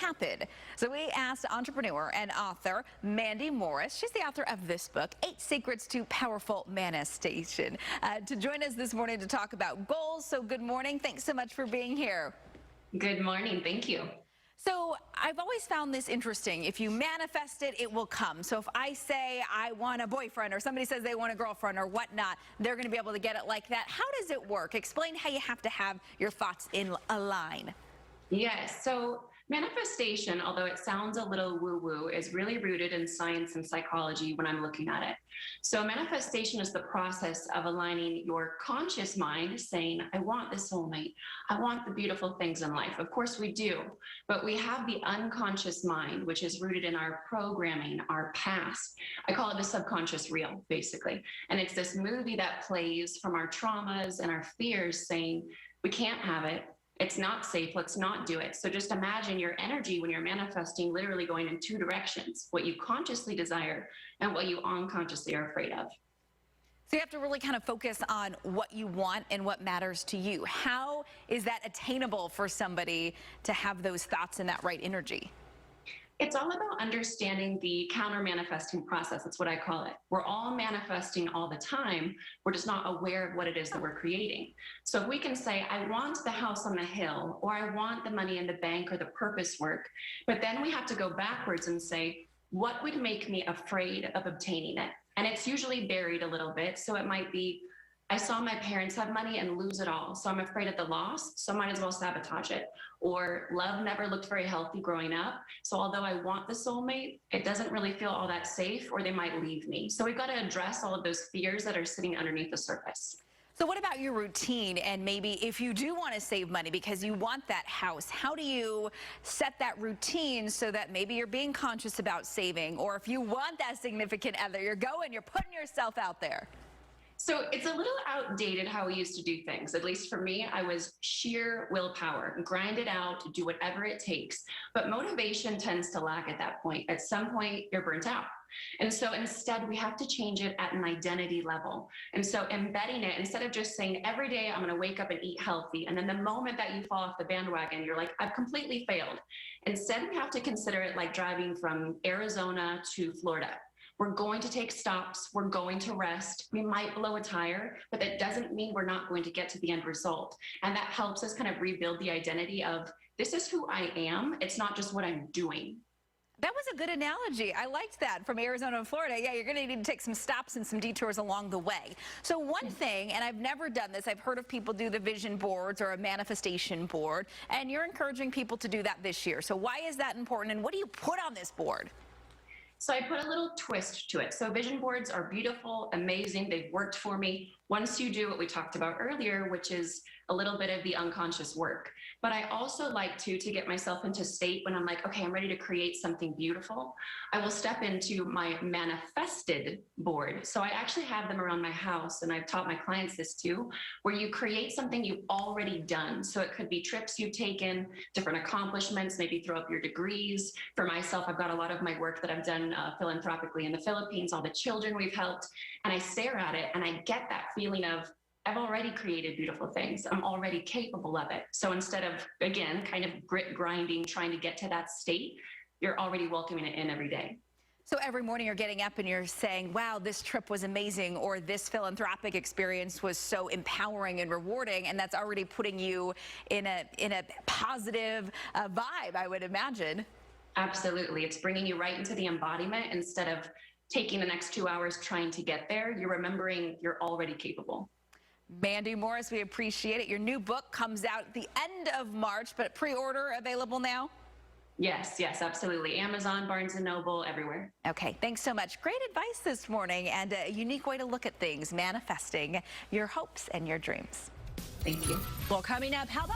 happen? So we asked entrepreneur and author Mandy Morris, she's the author of this book, 8 Secrets to Powerful Manifestation, to join us this morning to talk about goals. So good morning. Thanks so much for being here. Good morning. Thank you. So I've always found this interesting. If you manifest it, it will come. So if I say I want a boyfriend or somebody says they want a girlfriend or whatnot, they're going to be able to get it like that. How does it work? Explain how you have to have your thoughts in a line. Yes. So manifestation, although it sounds a little woo-woo, is really rooted in science and psychology when I'm looking at it. So manifestation is the process of aligning your conscious mind, saying, I want the soulmate. I want the beautiful things in life. Of course we do, but we have the unconscious mind, which is rooted in our programming, our past. I call it the subconscious reel, basically. And it's this movie that plays from our traumas and our fears saying, we can't have it. It's not safe. Let's not do it. So just imagine your energy when you're manifesting literally going in 2 directions, what you consciously desire and what you unconsciously are afraid of. So you have to really kind of focus on what you want and what matters to you. How is that attainable for somebody to have those thoughts and that right energy? It's all about understanding the counter manifesting process. That's what I call it. We're all manifesting all the time. We're just not aware of what it is that we're creating. So if we can say, I want the house on the hill, or I want the money in the bank or the purpose work, but then we have to go backwards and say, what would make me afraid of obtaining it? And it's usually buried a little bit. So it might be, I saw my parents have money and lose it all. So I'm afraid of the loss, so I might as well sabotage it. Or love never looked very healthy growing up. So although I want the soulmate, it doesn't really feel all that safe, or they might leave me. So we've got to address all of those fears that are sitting underneath the surface. So what about your routine? And maybe if you do want to save money because you want that house, how do you set that routine so that maybe you're being conscious about saving? Or if you want that significant other, you're putting yourself out there. So it's a little outdated how we used to do things. At least for me, I was sheer willpower, grind it out, do whatever it takes. But motivation tends to lack at that point. At some point, you're burnt out. And so instead, we have to change it at an identity level. And so embedding it, instead of just saying every day I'm going to wake up and eat healthy, and then the moment that you fall off the bandwagon, you're like, I've completely failed. Instead, we have to consider it like driving from Arizona to Florida. We're going to take stops. We're going to rest. We might blow a tire, but that doesn't mean we're not going to get to the end result. And that helps us kind of rebuild the identity of, this is who I am. It's not just what I'm doing. That was a good analogy. I liked that, from Arizona to Florida. Yeah, you're going to need to take some stops and some detours along the way. So one thing, and I've never done this, I've heard of people do the vision boards or a manifestation board, and you're encouraging people to do that this year. So why is that important, and what do you put on this board? So I put a little twist to it. So vision boards are beautiful, amazing. They've worked for me. Once you do what we talked about earlier, which is a little bit of the unconscious work. But I also like to get myself into state when I'm like, okay, I'm ready to create something beautiful. I will step into my manifested board. So I actually have them around my house, and I've taught my clients this too, where you create something you've already done. So it could be trips you've taken, different accomplishments, maybe throw up your degrees. For myself, I've got a lot of my work that I've done philanthropically in the Philippines, all the children we've helped, and I stare at it and I get that feeling of, I've already created beautiful things. I'm already capable of it. So instead of, again, kind of grit grinding, trying to get to that state, you're already welcoming it in every day. So every morning you're getting up and you're saying, wow, this trip was amazing, or this philanthropic experience was so empowering and rewarding, and that's already putting you in a positive vibe, I would imagine. Absolutely. It's bringing you right into the embodiment. Instead of taking the next 2 hours trying to get there, you're remembering you're already capable. Mandy Morris, we appreciate it. Your new book comes out at the end of March, but pre-order available now? Yes, absolutely. Amazon, Barnes & Noble, everywhere. Okay, thanks so much. Great advice this morning, and a unique way to look at things, manifesting your hopes and your dreams. Thank you. Well, coming up, how about